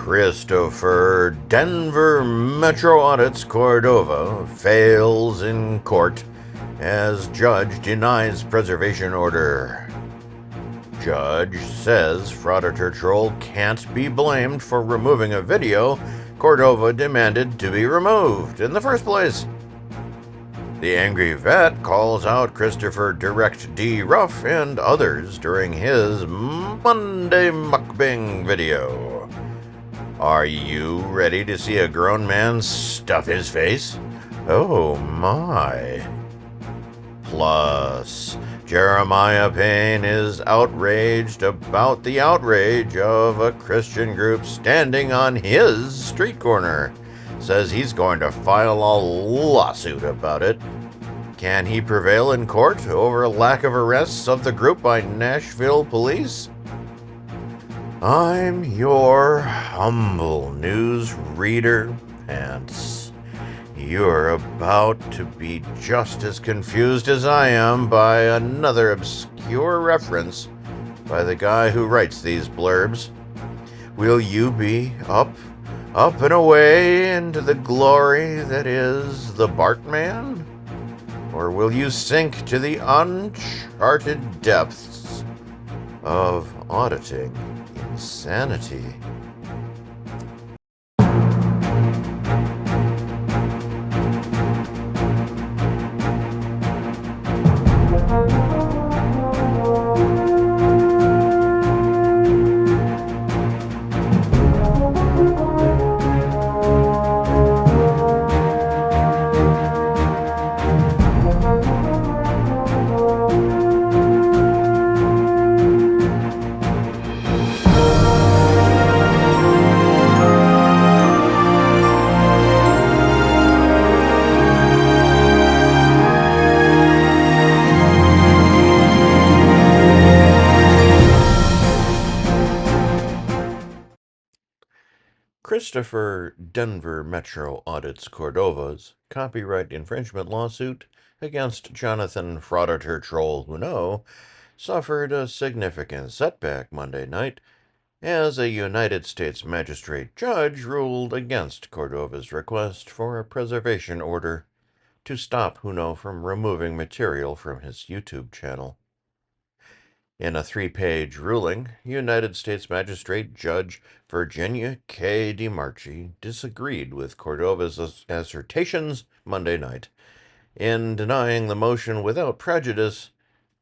Christopher Denver Metro Audits Cordova fails in court as judge denies preservation order. Judge says Frauditor Troll can't be blamed for removing a video Cordova demanded to be removed in the first place. The angry vet calls out Christopher Direct D Ruff and others during his Monday Mukbang video. Are you ready to see a grown man stuff his face? Oh my. Plus, Jeremiah Payne is outraged about the outrage of a Christian group standing on his street corner. Says he's going to file a lawsuit about it. Can he prevail in court over lack of arrests of the group by Nashville police? I'm your humble news reader, Pants. You're about to be just as confused as I am by another obscure reference by the guy who writes these blurbs. Will you be up and away into the glory that is the Bartman? Or will you sink to the uncharted depths of auditing insanity? Christopher Denver Metro Audits Cordova's copyright infringement lawsuit against Jonathan Frauditor Troll suffered a significant setback Monday night as a United States magistrate judge ruled against Cordova's request for a preservation order to stop from removing material from his YouTube channel. In a 3-page ruling, United States Magistrate Judge Virginia K. DiMarchi disagreed with Cordova's assertions Monday night. In denying the motion without prejudice,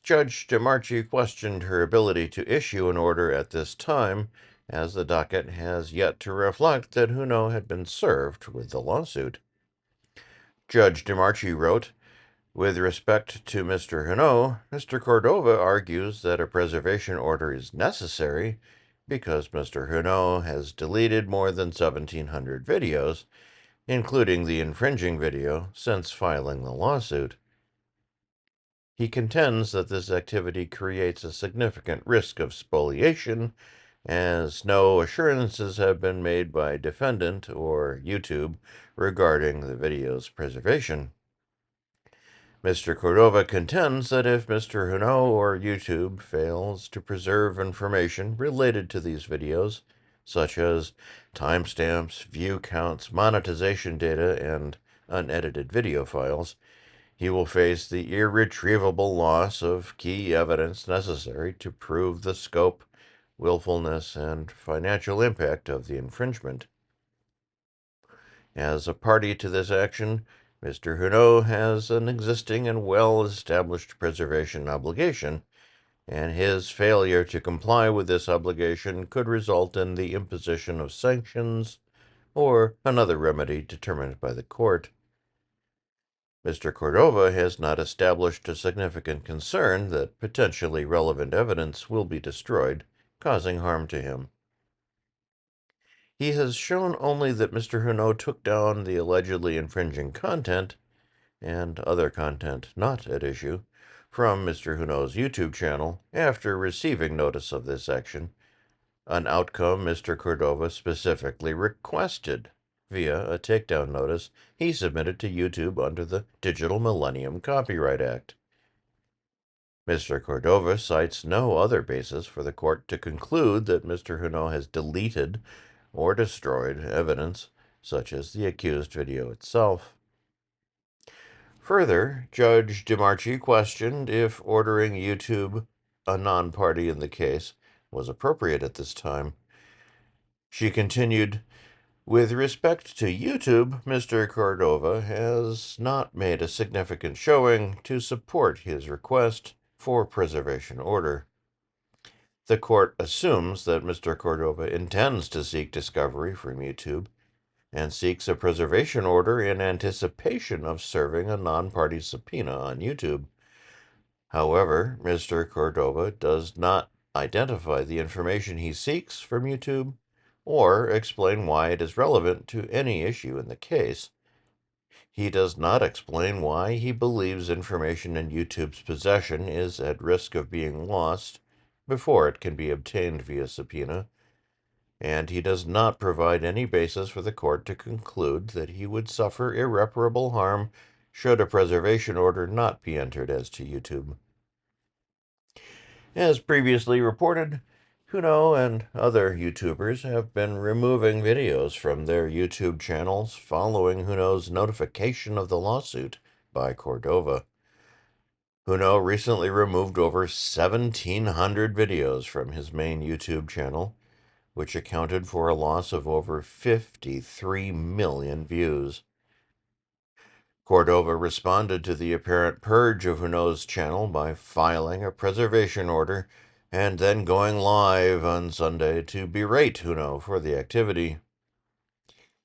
Judge DiMarchi questioned her ability to issue an order at this time, as the docket has yet to reflect that had been served with the lawsuit. Judge DiMarchi wrote, "With respect to Mr. Huneau, Mr. Cordova argues that a preservation order is necessary because Mr. Huneau has deleted more than 1,700 videos, including the infringing video, since filing the lawsuit. He contends that this activity creates a significant risk of spoliation, as no assurances have been made by defendant or YouTube regarding the video's preservation. Mr. Cordova contends that if Mr. Huneau or YouTube fails to preserve information related to these videos, such as timestamps, view counts, monetization data, and unedited video files, he will face the irretrievable loss of key evidence necessary to prove the scope, willfulness, and financial impact of the infringement. As a party to this action, Mr. Huneau has an existing and well-established preservation obligation, and his failure to comply with this obligation could result in the imposition of sanctions or another remedy determined by the court. Mr. Cordova has not established a significant concern that potentially relevant evidence will be destroyed, causing harm to him. He has shown only that Mr. Huneau took down the allegedly infringing content, and other content not at issue, from Mr. Huneau's YouTube channel after receiving notice of this action, an outcome Mr. Cordova specifically requested via a takedown notice he submitted to YouTube under the Digital Millennium Copyright Act. Mr. Cordova cites no other basis for the court to conclude that Mr. Huneau has deleted or destroyed evidence, such as the accused video itself. Further, Judge DiMarchi questioned if ordering YouTube, a non-party in the case, was appropriate at this time. She continued, "With respect to YouTube, Mr. Cordova has not made a significant showing to support his request for preservation order. The court assumes that Mr. Cordova intends to seek discovery from YouTube and seeks a preservation order in anticipation of serving a non-party subpoena on YouTube. However, Mr. Cordova does not identify the information he seeks from YouTube or explain why it is relevant to any issue in the case. He does not explain why he believes information in YouTube's possession is at risk of being lost before it can be obtained via subpoena, and he does not provide any basis for the court to conclude that he would suffer irreparable harm should a preservation order not be entered as to YouTube. As previously reported, Huno and other YouTubers have been removing videos from their YouTube channels following Huno's notification of the lawsuit by Cordova. Huno recently removed over 1,700 videos from his main YouTube channel, which accounted for a loss of over 53 million views. Cordova responded to the apparent purge of Huno's channel by filing a preservation order and then going live on Sunday to berate Huno for the activity.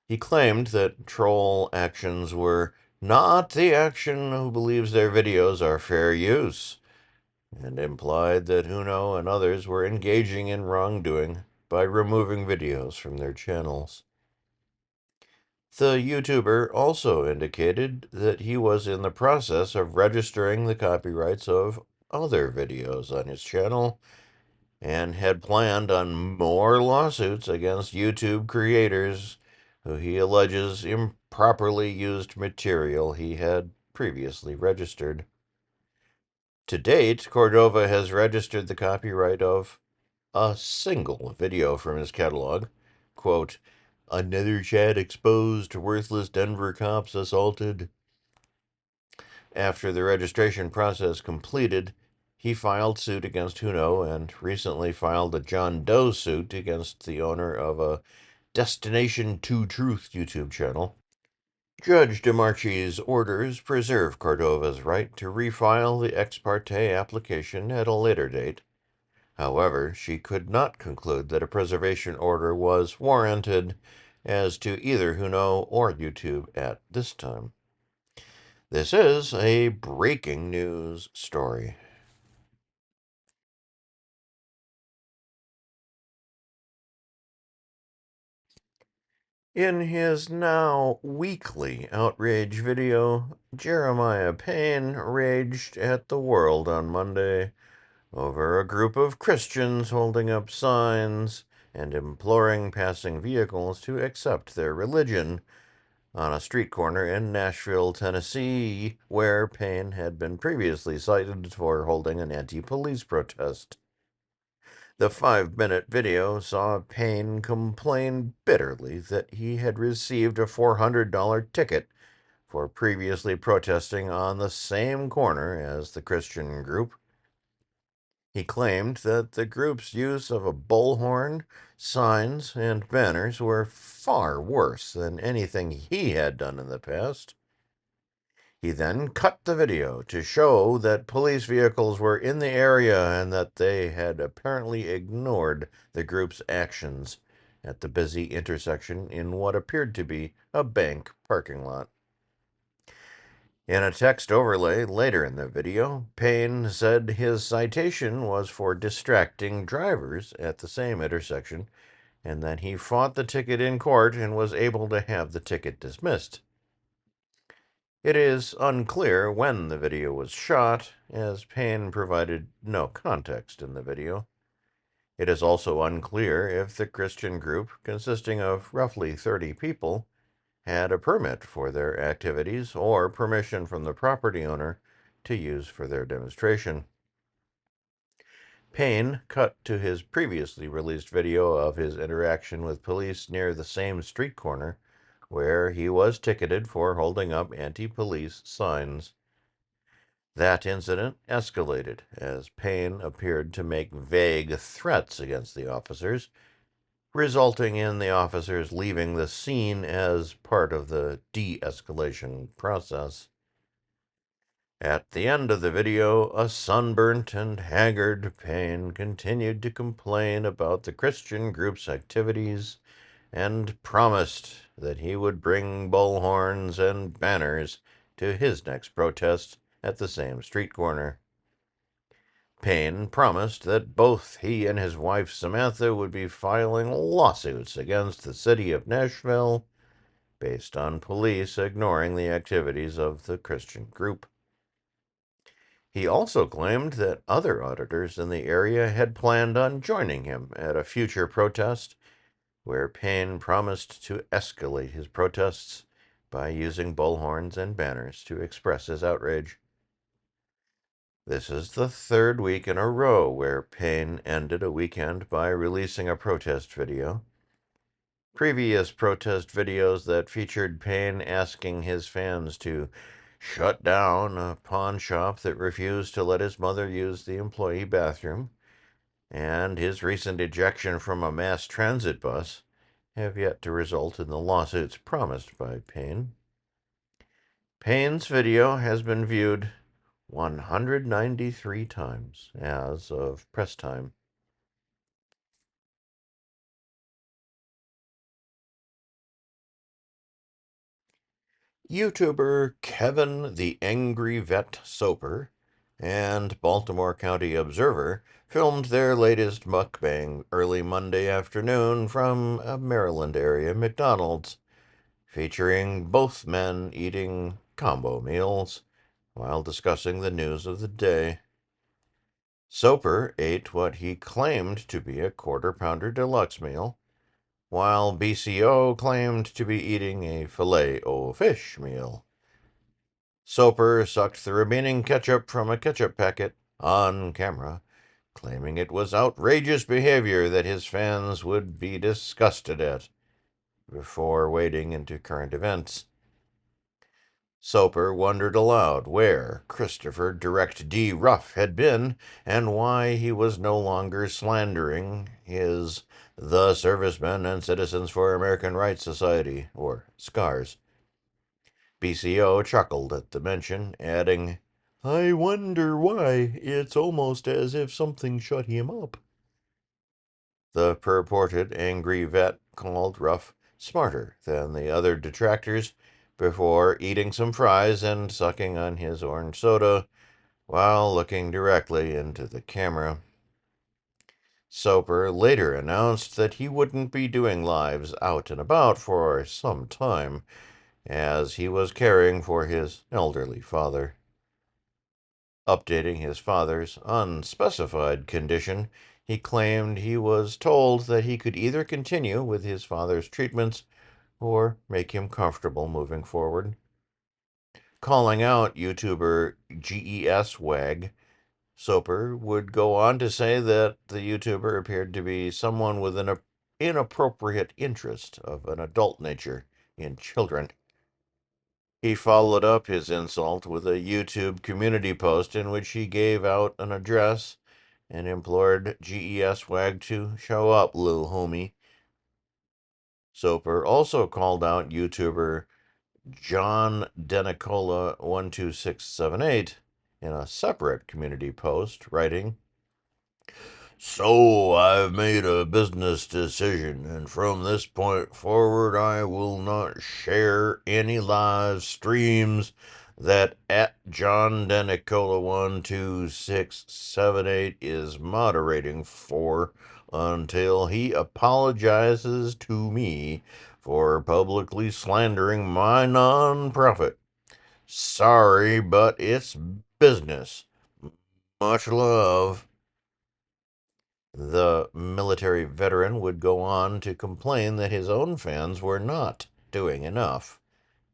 He claimed that troll actions were not the action who believes their videos are fair use, and implied that Huno and others were engaging in wrongdoing by removing videos from their channels. The YouTuber also indicated that he was in the process of registering the copyrights of other videos on his channel and had planned on more lawsuits against YouTube creators who he alleges improperly used material he had previously registered. To date, Cordova has registered the copyright of a single video from his catalog, quote, "Another chat exposed, worthless Denver cops assaulted." After the registration process completed, he filed suit against Huno and recently filed a John Doe suit against the owner of a Destination to Truth YouTube channel. Judge DiMarchi's orders preserve Cordova's right to refile the ex parte application at a later date. However, she could not conclude that a preservation order was warranted as to either Huno or YouTube at this time. This is a breaking news story. In his now weekly outrage video, Jeremiah Payne raged at the world on Monday over a group of Christians holding up signs and imploring passing vehicles to accept their religion on a street corner in Nashville, Tennessee, where Payne had been previously cited for holding an anti-police protest. The 5-minute video saw Payne complain bitterly that he had received a $400 ticket for previously protesting on the same corner as the Christian group. He claimed that the group's use of a bullhorn, signs, and banners were far worse than anything he had done in the past. He then cut the video to show that police vehicles were in the area and that they had apparently ignored the group's actions at the busy intersection in what appeared to be a bank parking lot. In a text overlay later in the video, Payne said his citation was for distracting drivers at the same intersection and that he fought the ticket in court and was able to have the ticket dismissed. It is unclear when the video was shot, as Payne provided no context in the video. It is also unclear if the Christian group, consisting of roughly 30 people, had a permit for their activities or permission from the property owner to use for their demonstration. Payne cut to his previously released video of his interaction with police near the same street corner where he was ticketed for holding up anti-police signs. That incident escalated as Payne appeared to make vague threats against the officers, resulting in the officers leaving the scene as part of the de-escalation process. At the end of the video, a sunburnt and haggard Payne continued to complain about the Christian group's activities and promised that he would bring bullhorns and banners to his next protest at the same street corner. Payne promised that both he and his wife Samantha would be filing lawsuits against the city of Nashville based on police ignoring the activities of the Christian group. He also claimed that other auditors in the area had planned on joining him at a future protest, where Payne promised to escalate his protests by using bullhorns and banners to express his outrage. This is the third week in a row where Payne ended a weekend by releasing a protest video. Previous protest videos that featured Payne asking his fans to shut down a pawn shop that refused to let his mother use the employee bathroom, and his recent ejection from a mass transit bus have yet to result in the lawsuits promised by Payne. Payne's video has been viewed 193 times as of press time. YouTuber Kevin the Angry Vet Soper and Baltimore County Observer filmed their latest mukbang early Monday afternoon from a Maryland area McDonald's, featuring both men eating combo meals while discussing the news of the day. Soper ate what he claimed to be a quarter-pounder deluxe meal, while BCO claimed to be eating a filet-o-fish meal. Soper sucked the remaining ketchup from a ketchup packet on camera, claiming it was outrageous behavior that his fans would be disgusted at, before wading into current events. Soper wondered aloud where Christopher Direct D. Ruff had been and why he was no longer slandering the Servicemen and Citizens for American Rights Society, or SCARS. BCO chuckled at the mention, adding, "I wonder why. It's almost as if something shut him up." The purported angry vet called Ruff smarter than the other detractors before eating some fries and sucking on his orange soda while looking directly into the camera. Soper later announced that he wouldn't be doing lives out and about for some time, as he was caring for his elderly father. Updating his father's unspecified condition, he claimed he was told that he could either continue with his father's treatments or make him comfortable moving forward. Calling out YouTuber GESWAG, Soper would go on to say that the YouTuber appeared to be someone with an inappropriate interest of an adult nature in children. He followed up his insult with a YouTube community post in which he gave out an address and implored GESWAG to show up, lil homie. Soper also called out YouTuber John Denicola 12678 in a separate community post, writing, "So I've made a business decision, and from this point forward I will not share any live streams that at John Denicola 12678 is moderating for until he apologizes to me for publicly slandering my nonprofit. Sorry, but it's business. Much love." The military veteran would go on to complain that his own fans were not doing enough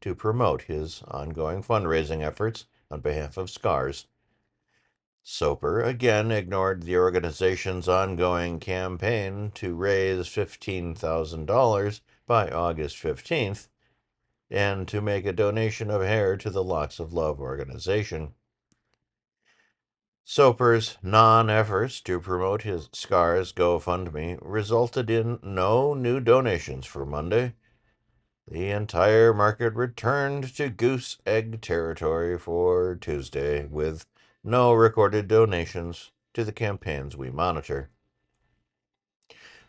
to promote his ongoing fundraising efforts on behalf of SCARS. Soper again ignored the organization's ongoing campaign to raise $15,000 by August 15th and to make a donation of hair to the Locks of Love organization. Soper's non-efforts to promote his Scars GoFundMe resulted in no new donations for Monday. The entire market returned to goose egg territory for Tuesday, with no recorded donations to the campaigns we monitor.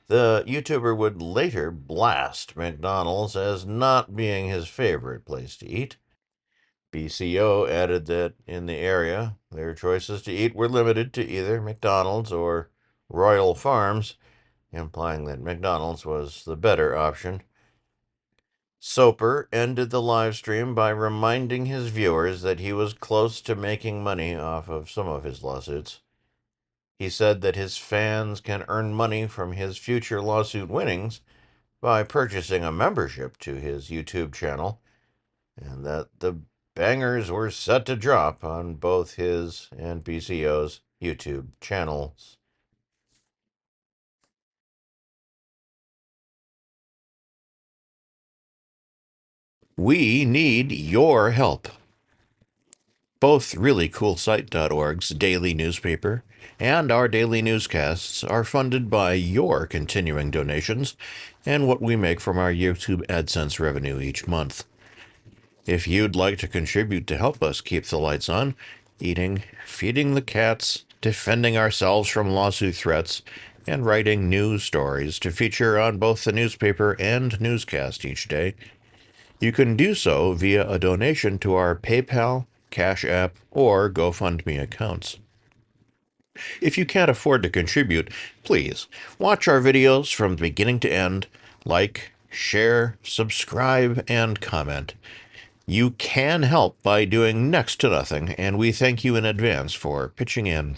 The YouTuber would later blast McDonald's as not being his favorite place to eat. BCO added that in the area, their choices to eat were limited to either McDonald's or Royal Farms, implying that McDonald's was the better option. Soper ended the live stream by reminding his viewers that he was close to making money off of some of his lawsuits. He said that his fans can earn money from his future lawsuit winnings by purchasing a membership to his YouTube channel, and that the bangers were set to drop on both his and BCO's YouTube channels. We need your help. Both ReallyCoolSite.org's daily newspaper and our daily newscasts are funded by your continuing donations and what we make from our YouTube AdSense revenue each month. If you'd like to contribute to help us keep the lights on, eating, feeding the cats, defending ourselves from lawsuit threats, and writing news stories to feature on both the newspaper and newscast each day, you can do so via a donation to our PayPal, Cash App, or GoFundMe accounts. If you can't afford to contribute, please watch our videos from beginning to end, like, share, subscribe, and comment. You can help by doing next to nothing, and we thank you in advance for pitching in.